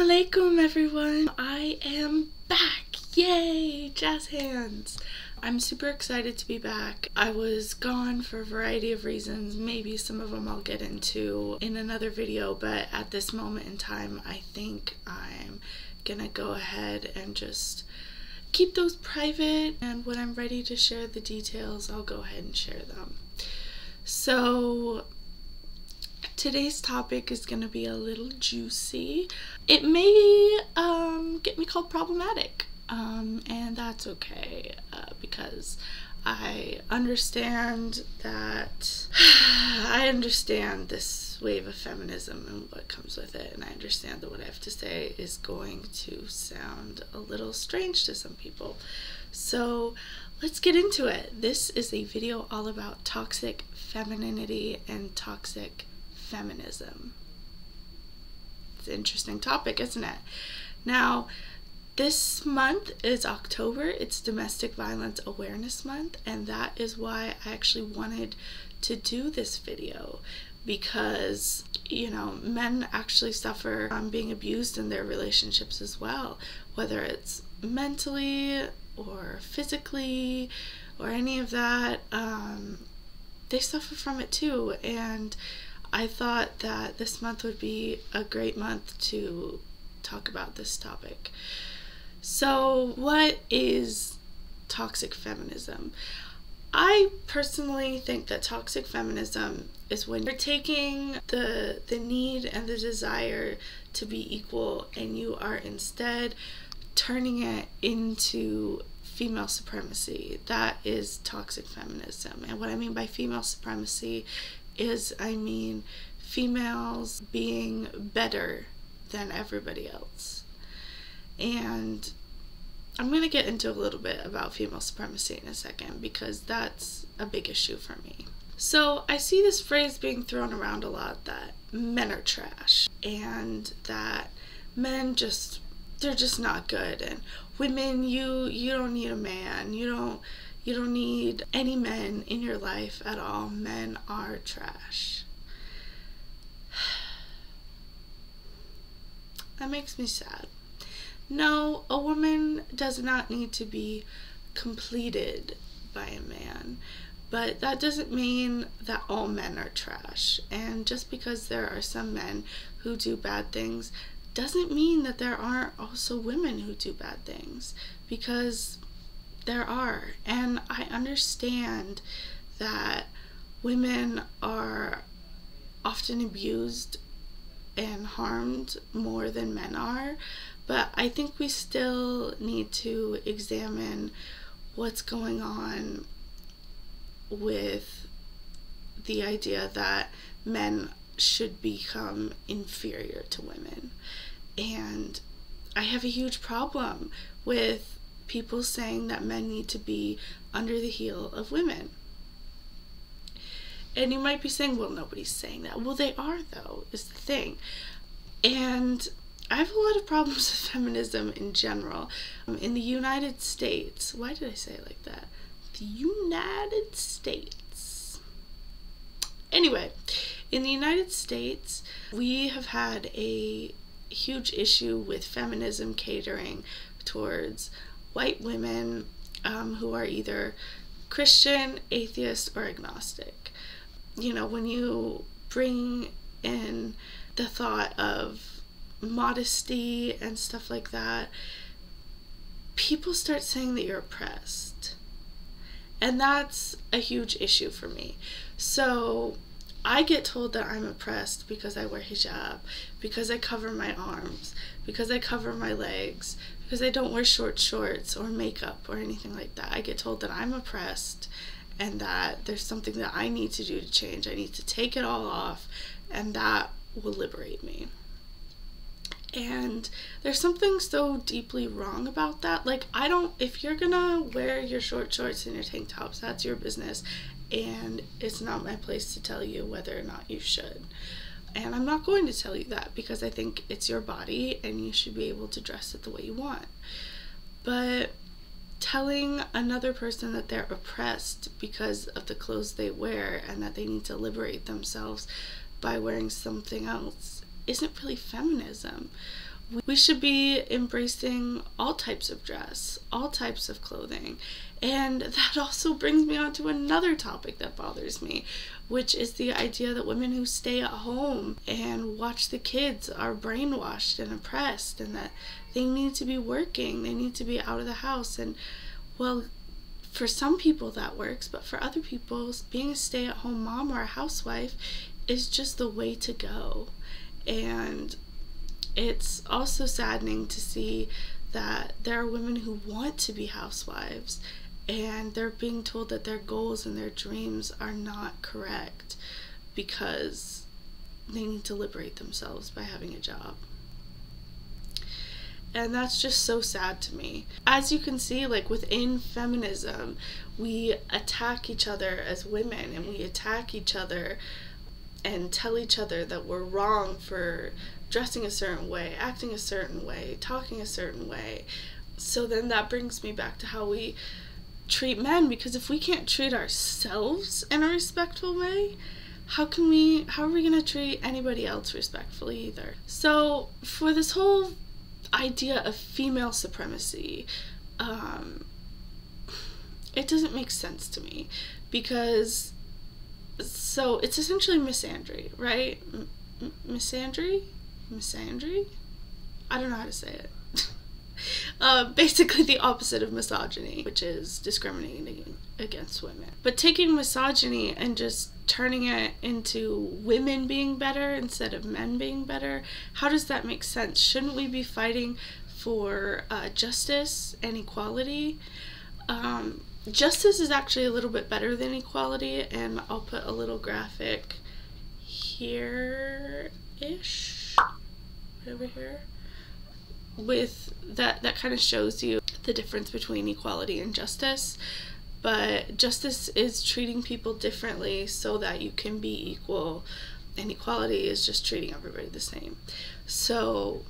alaikum everyone! I am back! Yay! Jazz hands! I'm super excited to be back. I was gone for a variety of reasons. Maybe some of them I'll get into in another video, but at this moment in time I think I'm gonna go ahead and just keep those private, and when I'm ready to share the details I'll go ahead and share them. So today's topic is going to be a little juicy. It may get me called problematic, and that's okay, because I understand this wave of feminism and what comes with it, and I understand that what I have to say is going to sound a little strange to some people. So let's get into it. This is a video all about toxic femininity and toxic feminism. It's an interesting topic, isn't it? Now, this month is October. It's Domestic Violence Awareness Month, and that is why I actually wanted to do this video, because, you know, men actually suffer from being abused in their relationships as well, whether it's mentally or physically or any of that. They suffer from it too, and I thought that this month would be a great month to talk about this topic. So what is toxic feminism? I personally think that toxic feminism is when you're taking the need and the desire to be equal and you are instead turning it into female supremacy. That is toxic feminism. And what I mean by female supremacy is, I mean females being better than everybody else. And I'm going to get into a little bit about female supremacy in a second, because that's a big issue for me. So I see this phrase being thrown around a lot, that men are trash and that men they're just not good, and women, you don't need a man, you don't need any men in your life at all. Men are trash. That makes me sad. No, a woman does not need to be completed by a man, but that doesn't mean that all men are trash. And just because there are some men who do bad things doesn't mean that there aren't also women who do bad things, because there are. And I understand that women are often abused and harmed more than men are, but I think we still need to examine what's going on with the idea that men should become inferior to women. And I have a huge problem with people saying that men need to be under the heel of women. And you might be saying, well, nobody's saying that. Well, they are, though, is the thing. And I have a lot of problems with feminism in general. In the United States, why did I say it like that? The United States. Anyway, in the United States, we have had a huge issue with feminism catering towards white women who are either Christian, atheist, or agnostic. You know, when you bring in the thought of modesty and stuff like that, people start saying that you're oppressed. And that's a huge issue for me. So I get told that I'm oppressed because I wear hijab, because I cover my arms, because I cover my legs, because I don't wear short shorts or makeup or anything like that. I get told that I'm oppressed and that there's something that I need to do to change. I need to take it all off, and that will liberate me. And there's something so deeply wrong about that. Like, if you're gonna wear your short shorts and your tank tops, that's your business, and it's not my place to tell you whether or not you should. And I'm not going to tell you that, because I think it's your body and you should be able to dress it the way you want. But telling another person that they're oppressed because of the clothes they wear and that they need to liberate themselves by wearing something else isn't really feminism. We should be embracing all types of dress, all types of clothing. And that also brings me on to another topic that bothers me, which is the idea that women who stay at home and watch the kids are brainwashed and oppressed, and that they need to be working, they need to be out of the house. And well, for some people that works, but for other people, being a stay-at-home mom or a housewife is just the way to go. And it's also saddening to see that there are women who want to be housewives and they're being told that their goals and their dreams are not correct because they need to liberate themselves by having a job. And that's just so sad to me. As you can see, like within feminism, we attack each other as women, and we attack each other and tell each other that we're wrong for dressing a certain way, acting a certain way, talking a certain way. So then that brings me back to how we treat men, because if we can't treat ourselves in a respectful way, how are we going to treat anybody else respectfully either? So for this whole idea of female supremacy, it doesn't make sense to me, because so it's essentially misandry, right? Misandry? I don't know how to say it. Basically the opposite of misogyny, which is discriminating against women. But taking misogyny and just turning it into women being better instead of men being better, how does that make sense? Shouldn't we be fighting for justice and equality? Justice is actually a little bit better than equality, and I'll put a little graphic here-ish, over here, with that kind of shows you the difference between equality and justice. But justice is treating people differently so that you can be equal, and equality is just treating everybody the same. So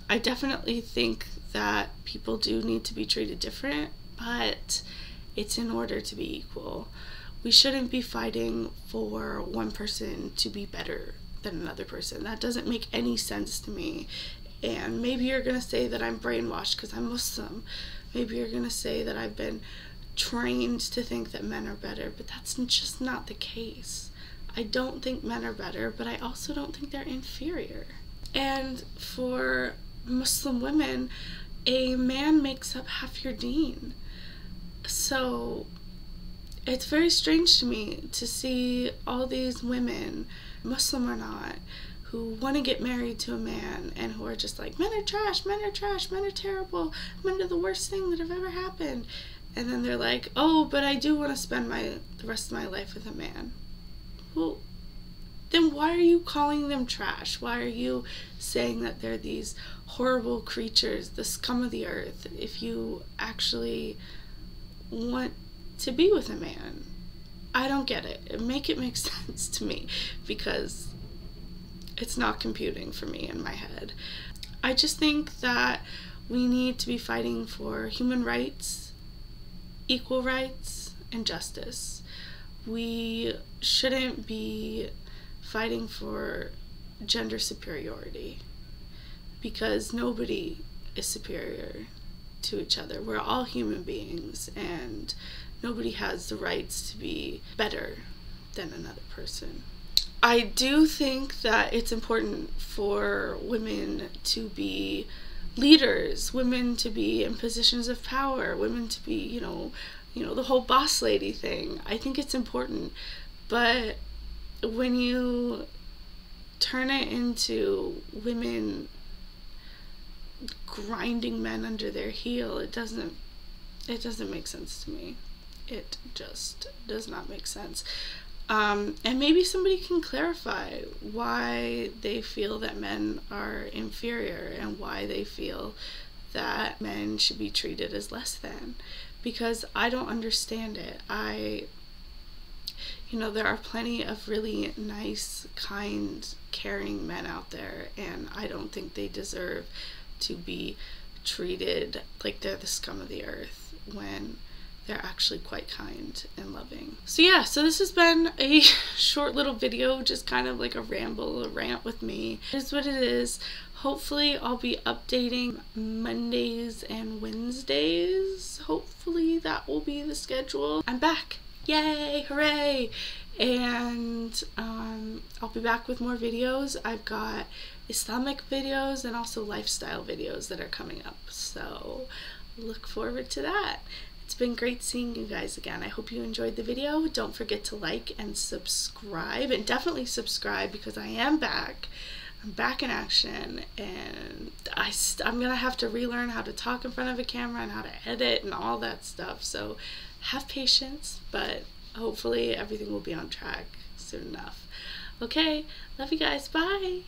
I definitely think that people do need to be treated different, but it's in order to be equal. We shouldn't be fighting for one person to be better than another person. That doesn't make any sense to me. And maybe you're gonna say that I'm brainwashed because I'm Muslim. Maybe you're gonna say that I've been trained to think that men are better, but that's just not the case. I don't think men are better, but I also don't think they're inferior. And for Muslim women, a man makes up half your deen. So it's very strange to me to see all these women, Muslim or not, who want to get married to a man and who are just like, men are trash, men are trash, men are terrible, men are the worst thing that have ever happened. And then they're like, oh, but I do want to spend the rest of my life with a man. Well, then why are you calling them trash? Why are you saying that they're these horrible creatures, the scum of the earth, if you actually want to be with a man? I don't get it. Make it make sense to me, because it's not computing for me in my head. I just think that we need to be fighting for human rights, equal rights, and justice. We shouldn't be fighting for gender superiority, because nobody is superior to each other. We're all human beings, and nobody has the rights to be better than another person. I do think that it's important for women to be leaders, women to be in positions of power, women to be, you know, the whole boss lady thing. I think it's important, but when you turn it into women grinding men under their heel, it doesn't make sense to me. It just does not make sense. And maybe somebody can clarify why they feel that men are inferior and why they feel that men should be treated as less than, because I don't understand it. There are plenty of really nice, kind, caring men out there, and I don't think they deserve to be treated like they're the scum of the earth when they're actually quite kind and loving. So yeah, so this has been a short little video, just kind of like a ramble, a rant with me. It is what it is. Hopefully I'll be updating Mondays and Wednesdays. Hopefully that will be the schedule. I'm back. Yay, hooray. And I'll be back with more videos. I've got Islamic videos and also lifestyle videos that are coming up. So look forward to that. It's been great seeing you guys again. I hope you enjoyed the video. Don't forget to like and subscribe, and definitely subscribe because I am back. I'm back in action, and I'm gonna have to relearn how to talk in front of a camera and how to edit and all that stuff. So have patience, but hopefully everything will be on track soon enough. Okay, love you guys. Bye.